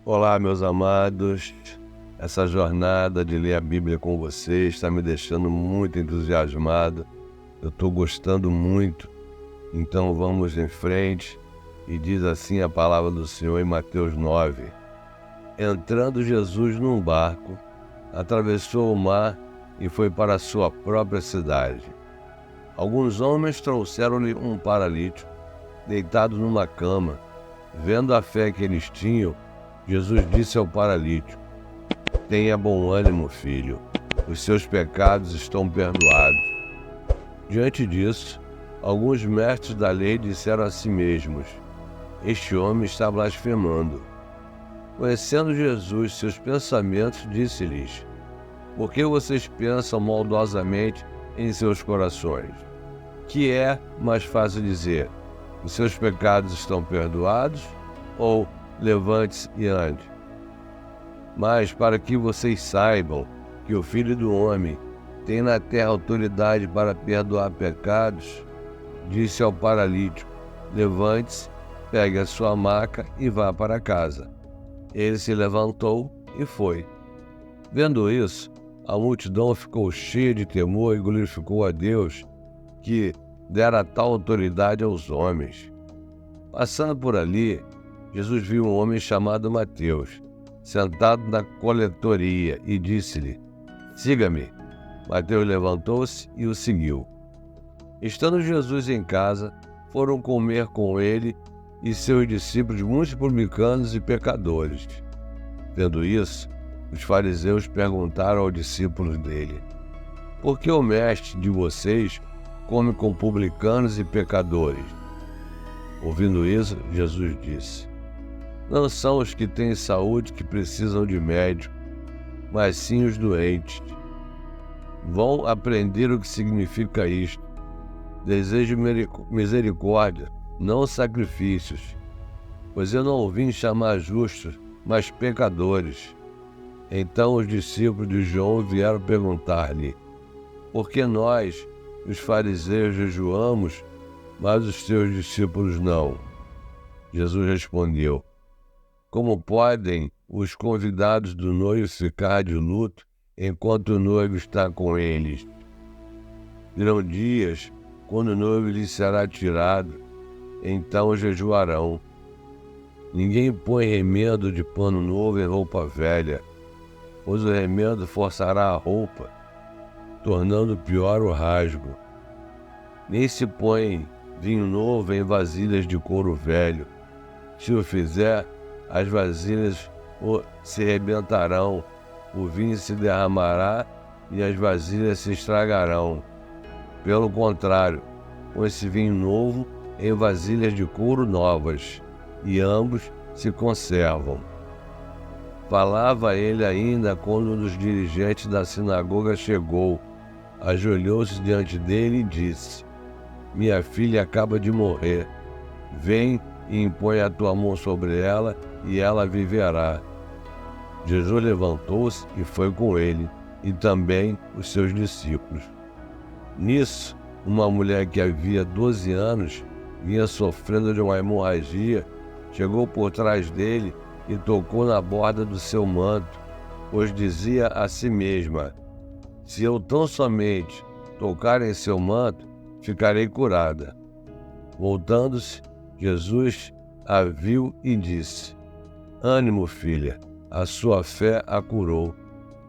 Olá, meus amados. Essa jornada de ler a Bíblia com vocês está me deixando muito entusiasmado. Eu estou gostando muito. Então vamos em frente. E diz assim a palavra do Senhor em Mateus 9. Entrando Jesus num barco, atravessou o mar e foi para a sua própria cidade. Alguns homens trouxeram-lhe um paralítico, deitado numa cama. Vendo a fé que eles tinham, Jesus disse ao paralítico: tenha bom ânimo, filho, os seus pecados estão perdoados. Diante disso, alguns mestres da lei disseram a si mesmos: este homem está blasfemando. Conhecendo Jesus seus pensamentos, disse-lhes: por que vocês pensam maldosamente em seus corações? Que é mais fácil dizer: os seus pecados estão perdoados, ou levante-se e ande? Mas para que vocês saibam que o Filho do Homem tem na terra autoridade para perdoar pecados, disse ao paralítico: levante-se, pegue a sua maca e vá para casa. Ele se levantou e foi. Vendo isso, a multidão ficou cheia de temor e glorificou a Deus, que dera tal autoridade aos homens. Passando por ali, Jesus viu um homem chamado Mateus, sentado na coletoria, e disse-lhe: siga-me. Mateus levantou-se e o seguiu. Estando Jesus em casa, foram comer com ele e seus discípulos muitos publicanos e pecadores. Vendo isso, os fariseus perguntaram aos discípulos dele: por que o mestre de vocês come com publicanos e pecadores? Ouvindo isso, Jesus disse: não são os que têm saúde que precisam de médico, mas sim os doentes. Vão aprender o que significa isto: desejo misericórdia, não sacrifícios, pois eu não vim chamar justos, mas pecadores. Então os discípulos de João vieram perguntar-lhe: por que nós, os fariseus, jejuamos, mas os teus discípulos não? Jesus respondeu: como podem os convidados do noivo ficar de luto enquanto o noivo está com eles? Virão dias quando o noivo lhes será tirado, então jejuarão. Ninguém põe remendo de pano novo em roupa velha, pois o remendo forçará a roupa, tornando pior o rasgo. Nem se põe vinho novo em vasilhas de couro velho. Se o fizer, as vasilhas se rebentarão, o vinho se derramará e as vasilhas se estragarão. Pelo contrário, põe-se vinho novo em vasilhas de couro novas, e ambos se conservam. Falava ele ainda quando um dos dirigentes da sinagoga chegou, ajoelhou-se diante dele e disse: minha filha acaba de morrer. Vem e impõe a tua mão sobre ela, e ela viverá. Jesus levantou-se e foi com ele, e também os seus discípulos. Nisso, uma mulher que havia 12 anos vinha sofrendo de uma hemorragia, chegou por trás dele e tocou na borda do seu manto, pois dizia a si mesma: se eu tão somente tocar em seu manto, ficarei curada. Voltando-se, Jesus a viu e disse: ânimo, filha, a sua fé a curou.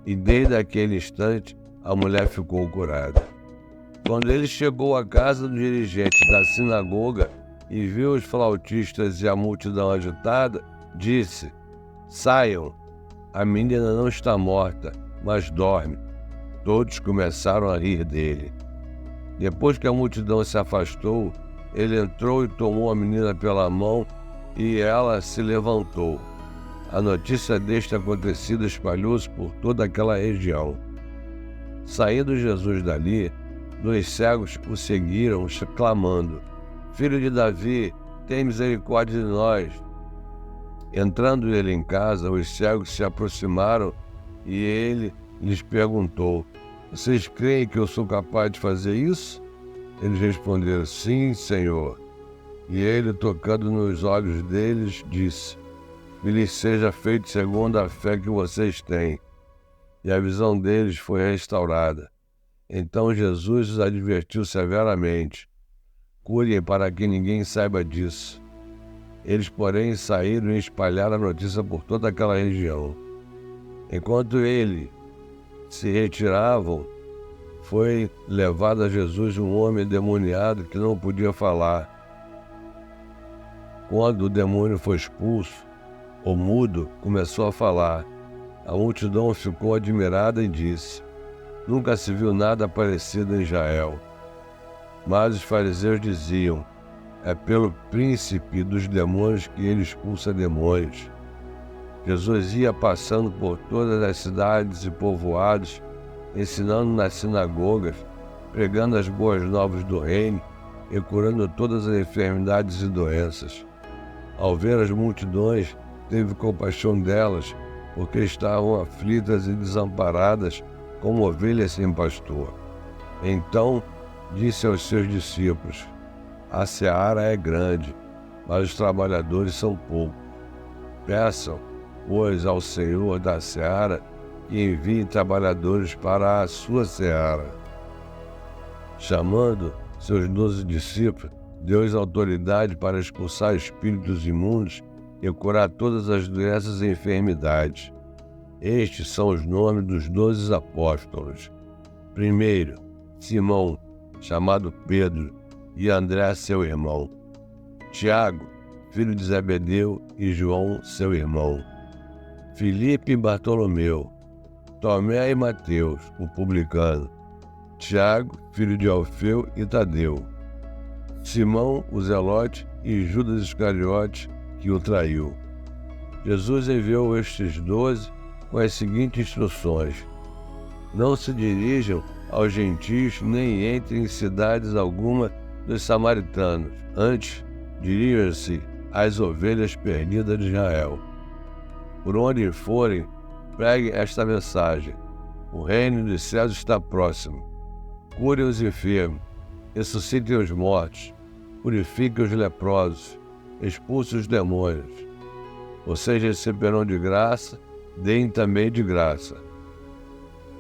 E desde aquele instante a mulher ficou curada. Quando ele chegou à casa do dirigente da sinagoga e viu os flautistas e a multidão agitada, disse: saiam, a menina não está morta, mas dorme. Todos começaram a rir dele. Depois que a multidão se afastou, ele entrou e tomou a menina pela mão, e ela se levantou. A notícia deste acontecido espalhou-se por toda aquela região. Saindo Jesus dali, 2 cegos o seguiram, clamando: filho de Davi, tem misericórdia de nós. Entrando ele em casa, os cegos se aproximaram e ele lhes perguntou: vocês creem que eu sou capaz de fazer isso? Eles responderam: sim, Senhor. E ele, tocando nos olhos deles, disse: que lhes seja feito segundo a fé que vocês têm. E a visão deles foi restaurada. Então Jesus os advertiu severamente: curem para que ninguém saiba disso. Eles, porém, saíram e espalharam a notícia por toda aquela região. Enquanto eles se retiravam, foi levado a Jesus um homem endemoniado que não podia falar. Quando o demônio foi expulso, o mudo começou a falar. A multidão ficou admirada e disse: nunca se viu nada parecido em Israel. Mas os fariseus diziam: é pelo príncipe dos demônios que ele expulsa demônios. Jesus ia passando por todas as cidades e povoados, ensinando nas sinagogas, pregando as boas novas do reino e curando todas as enfermidades e doenças. Ao ver as multidões, teve compaixão delas, porque estavam aflitas e desamparadas, como ovelhas sem pastor. Então disse aos seus discípulos: a seara é grande, mas os trabalhadores são poucos. Peçam, pois, ao Senhor da seara que envie trabalhadores para a sua seara. Chamando seus 12 discípulos, deu-lhes autoridade para expulsar espíritos imundos e curar todas as doenças e enfermidades. Estes são os nomes dos 12 apóstolos. Primeiro, Simão, chamado Pedro, e André, seu irmão. Tiago, filho de Zebedeu, e João, seu irmão. Filipe e Bartolomeu. Tomé e Mateus, o publicano. Tiago, filho de Alfeu e Tadeu. Simão, o zelote, e Judas Iscariote, que o traiu. Jesus enviou estes 12 com as seguintes instruções: não se dirijam aos gentios, nem entrem em cidades alguma dos samaritanos. Antes, dirijam-se às ovelhas perdidas de Israel. Por onde forem, preguem esta mensagem: o reino dos céus está próximo. Curem os enfermos, ressuscitem os mortos, purifiquem os leprosos, expulsem os demônios. Vocês receberão de graça, deem também de graça.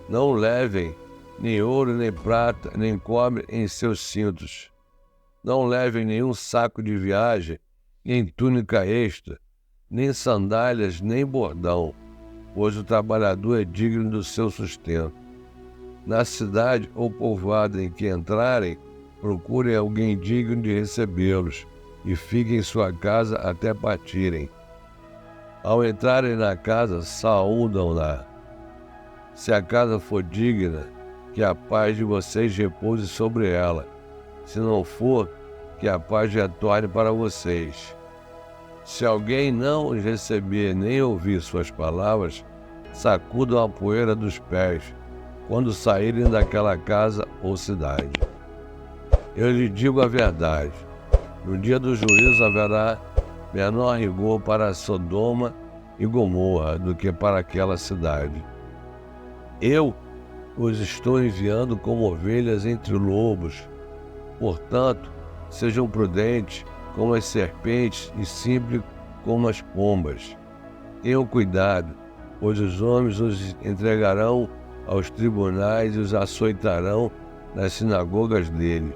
Não levem nem ouro, nem prata, nem cobre em seus cintos. Não levem nenhum saco de viagem, nem túnica extra, nem sandálias, nem bordão, pois o trabalhador é digno do seu sustento. Na cidade ou povoado em que entrarem, procurem alguém digno de recebê-los e fiquem em sua casa até partirem. Ao entrarem na casa, saúdam-na. Se a casa for digna, que a paz de vocês repouse sobre ela. Se não for, que a paz retorne para vocês. Se alguém não os receber nem ouvir suas palavras, sacudam a poeira dos pés, quando saírem daquela casa ou cidade. Eu lhe digo a verdade: no dia do juízo haverá menor rigor para Sodoma e Gomorra do que para aquela cidade. Eu os estou enviando como ovelhas entre lobos. Portanto, sejam prudentes como as serpentes e simples como as pombas. Tenham cuidado, pois os homens os entregarão aos tribunais e os açoitarão nas sinagogas deles.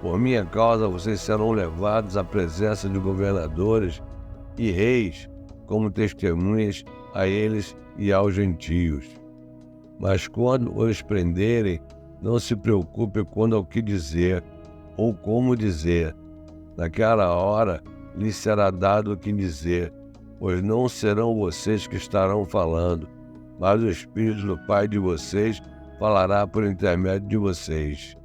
Por minha causa vocês serão levados à presença de governadores e reis como testemunhas a eles e aos gentios. Mas quando os prenderem, não se preocupe quanto ao que dizer ou como dizer. Naquela hora lhes será dado o que dizer, pois não serão vocês que estarão falando, mas o Espírito do Pai de vocês falará por intermédio de vocês.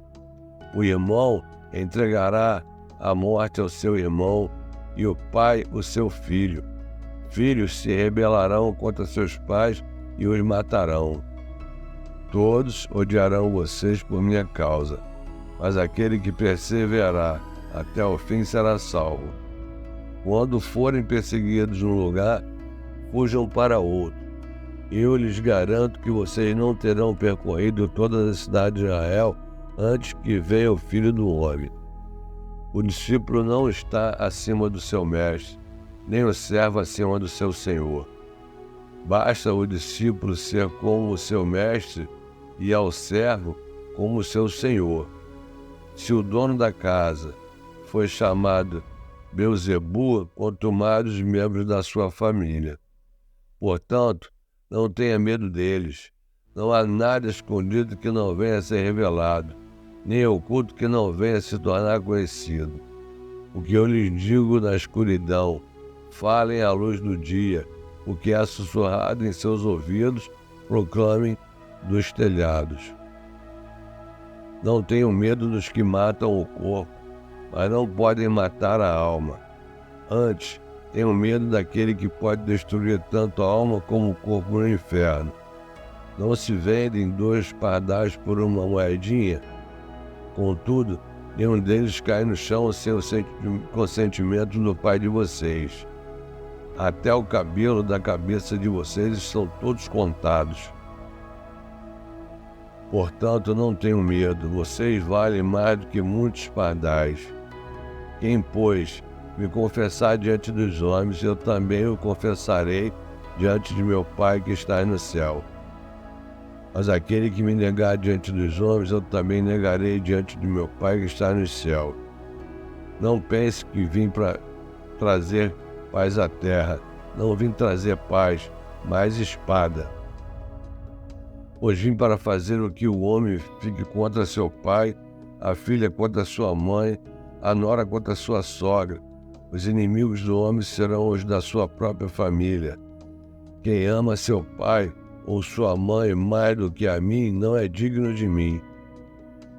O irmão entregará a morte ao seu irmão e o pai o seu filho. Filhos se rebelarão contra seus pais e os matarão. Todos odiarão vocês por minha causa, mas aquele que perseverar até o fim será salvo. Quando forem perseguidos num lugar, fujam para outro. Eu lhes garanto que vocês não terão percorrido todas as cidades de Israel antes que venha o Filho do Homem. O discípulo não está acima do seu mestre, nem o servo acima do seu senhor. Basta o discípulo ser como o seu mestre e ao servo como o seu senhor. Se o dono da casa foi chamado Beelzebu, quanto mais os membros da sua família. Portanto, não tenha medo deles. Não há nada escondido que não venha a ser revelado, nem oculto que não venha a se tornar conhecido. O que eu lhes digo na escuridão, falem à luz do dia. O que é sussurrado em seus ouvidos, proclamem dos telhados. Não tenham medo dos que matam o corpo, mas não podem matar a alma. Antes, tenham medo daquele que pode destruir tanto a alma como o corpo no inferno. Não se vendem 2 pardais por uma moedinha? Contudo, nenhum deles cai no chão sem o consentimento do Pai de vocês. Até o cabelo da cabeça de vocês estão todos contados. Portanto, não tenham medo, vocês valem mais do que muitos pardais. Quem, pois, me confessar diante dos homens, eu também o confessarei diante de meu Pai que está no céu. Mas aquele que me negar diante dos homens, eu também negarei diante de meu Pai que está no céu. Não pense que vim para trazer paz à terra. Não vim trazer paz, mas espada. Pois vim para fazer o que o homem fique contra seu pai, a filha contra sua mãe, a nora contra sua sogra. Os inimigos do homem serão os da sua própria família. Quem ama seu pai ou sua mãe mais do que a mim não é digno de mim.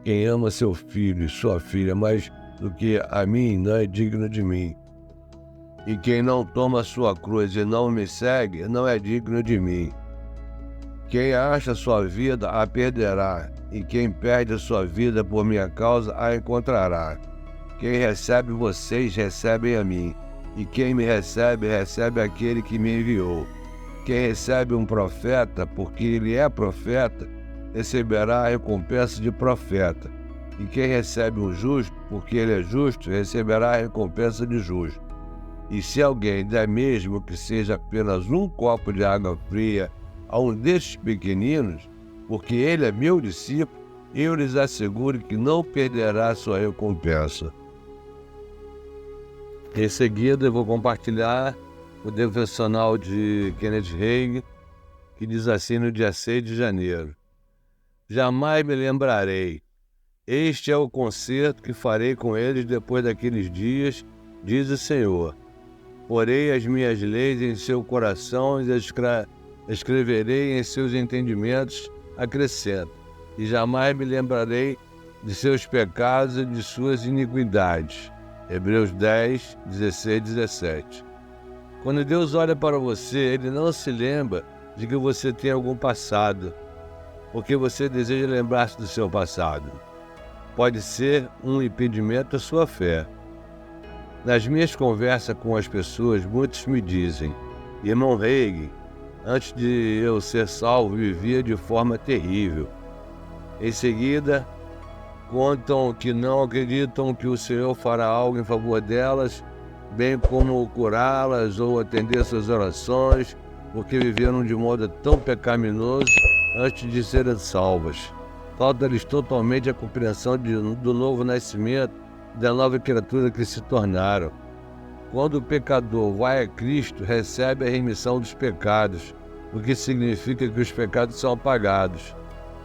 Quem ama seu filho e sua filha mais do que a mim não é digno de mim. E quem não toma sua cruz e não me segue, não é digno de mim. Quem acha sua vida, a perderá, e quem perde sua vida por minha causa, a encontrará. Quem recebe vocês, recebe a mim, e quem me recebe, recebe aquele que me enviou. Quem recebe um profeta, porque ele é profeta, receberá a recompensa de profeta. E quem recebe um justo, porque ele é justo, receberá a recompensa de justo. E se alguém der mesmo que seja apenas um copo de água fria a um destes pequeninos, porque ele é meu discípulo, eu lhes asseguro que não perderá sua recompensa. Em seguida, eu vou compartilhar o devocional de Kenneth Hagin, que diz assim no dia 6 de janeiro. Jamais me lembrarei. Este é o concerto que farei com eles depois daqueles dias, diz o Senhor. Porei as minhas leis em seu coração e escreverei em seus entendimentos, acrescento, e jamais me lembrarei de seus pecados e de suas iniquidades. Hebreus 10, 16 e 17. Quando Deus olha para você, Ele não se lembra de que você tem algum passado, porque você deseja lembrar-se do seu passado. Pode ser um impedimento à sua fé. Nas minhas conversas com as pessoas, muitos me dizem, irmão Hagin, antes de eu ser salvo, vivia de forma terrível. Em seguida, contam que não acreditam que o Senhor fará algo em favor delas, bem como curá-las ou atender suas orações, porque viveram de modo tão pecaminoso antes de serem salvas. Falta-lhes totalmente a compreensão do novo nascimento, da nova criatura que se tornaram. Quando o pecador vai a Cristo, recebe a remissão dos pecados, o que significa que os pecados são apagados.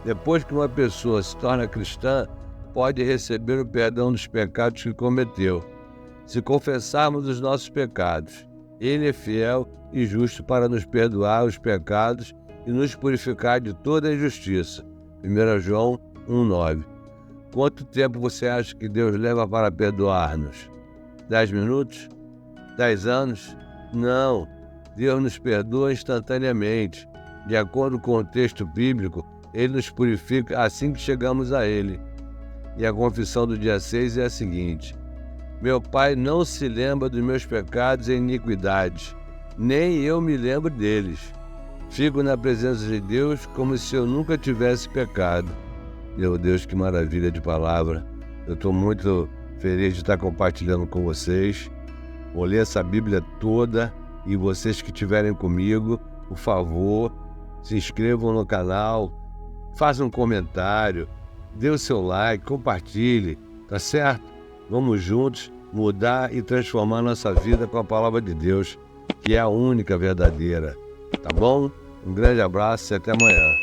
Depois que uma pessoa se torna cristã, pode receber o perdão dos pecados que cometeu. Se confessarmos os nossos pecados, Ele é fiel e justo para nos perdoar os pecados e nos purificar de toda injustiça. 1 João 1,9. Quanto tempo você acha que Deus leva para perdoar-nos? 10 minutos? 10 anos? Não. Deus nos perdoa instantaneamente. De acordo com o texto bíblico, Ele nos purifica assim que chegamos a Ele. E a confissão do dia 6 é a seguinte: meu Pai não se lembra dos meus pecados e iniquidades, nem eu me lembro deles. Fico na presença de Deus como se eu nunca tivesse pecado. Meu Deus, que maravilha de palavra. Eu estou muito feliz de estar compartilhando com vocês. Vou ler essa Bíblia toda e vocês que estiverem comigo, por favor, se inscrevam no canal, façam um comentário, dê o seu like, compartilhe, tá certo? Vamos juntos mudar e transformar nossa vida com a palavra de Deus, que é a única verdadeira, tá bom? Um grande abraço e até amanhã.